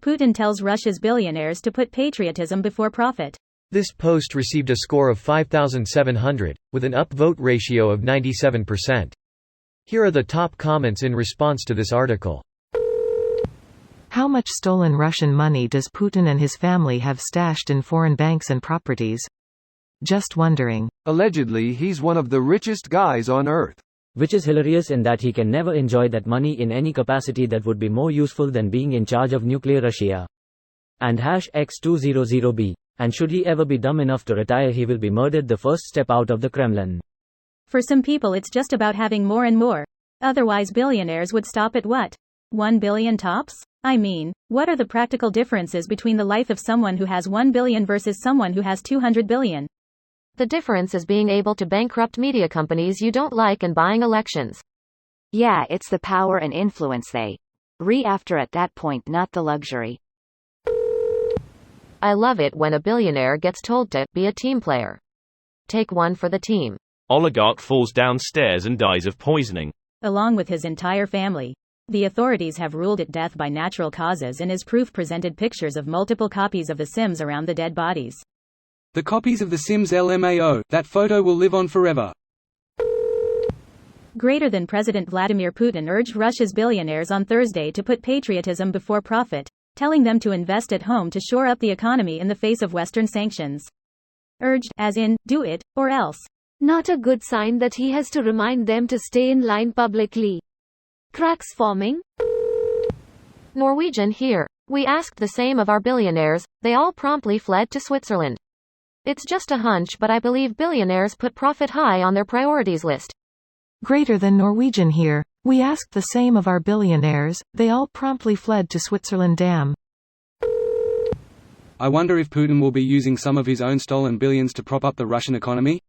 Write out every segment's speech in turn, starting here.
Putin tells Russia's billionaires to put patriotism before profit. This post received a score of 5,700, with an upvote ratio of 97%. Here are the top comments in response to this article. How much stolen Russian money does Putin and his family have stashed in foreign banks and properties? Just wondering. Allegedly, he's one of the richest guys on earth. Which is hilarious in that he can never enjoy that money in any capacity that would be more useful than being in charge of nuclear Russia. And #X200B. And should he ever be dumb enough to retire, he will be murdered the first step out of the Kremlin. For some people it's just about having more and more. Otherwise billionaires would stop at what? 1 billion tops? I mean, what are the practical differences between the life of someone who has 1 billion versus someone who has 200 billion? The difference is being able to bankrupt media companies you don't like and buying elections. Yeah, it's the power and influence they after at that point, not the luxury. I love it when a billionaire gets told to be a team player. Take one for the team. Oligarch falls downstairs and dies of poisoning. Along with his entire family. The authorities have ruled it death by natural causes and as proof presented pictures of multiple copies of the Sims around the dead bodies. The copies of The Sims LMAO, that photo will live on forever. Greater than President Vladimir Putin urged Russia's billionaires on Thursday to put patriotism before profit, telling them to invest at home to shore up the economy in the face of Western sanctions. Urged, as in, do it, or else. Not a good sign that he has to remind them to stay in line publicly. Cracks forming? Norwegian here. We asked the same of our billionaires, they all promptly fled to Switzerland. It's just a hunch, but I believe billionaires put profit high on their priorities list. Greater than Norwegian here. We asked the same of our billionaires, they all promptly fled to Switzerland. Damn. I wonder if Putin will be using some of his own stolen billions to prop up the Russian economy?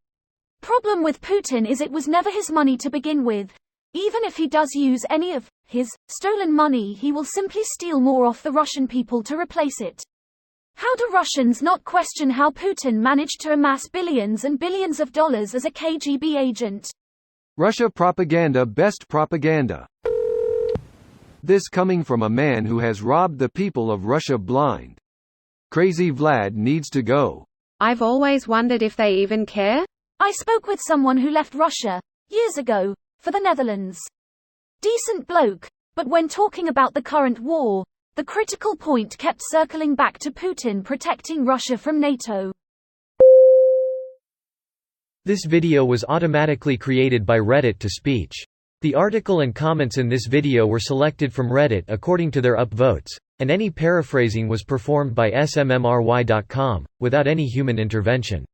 Problem with Putin is it was never his money to begin with. Even if he does use any of his stolen money, he will simply steal more off the Russian people to replace it. How do Russians not question how Putin managed to amass billions and billions of dollars as a KGB agent? Russia propaganda, best propaganda. This coming from a man who has robbed the people of Russia blind. Crazy Vlad needs to go. I've always wondered if they even care. I spoke with someone who left Russia years ago for the Netherlands. Decent bloke, but when talking about the current war, the critical point kept circling back to Putin protecting Russia from NATO. This video was automatically created by Reddit to speech. The article and comments in this video were selected from Reddit according to their upvotes, and any paraphrasing was performed by smmry.com, without any human intervention.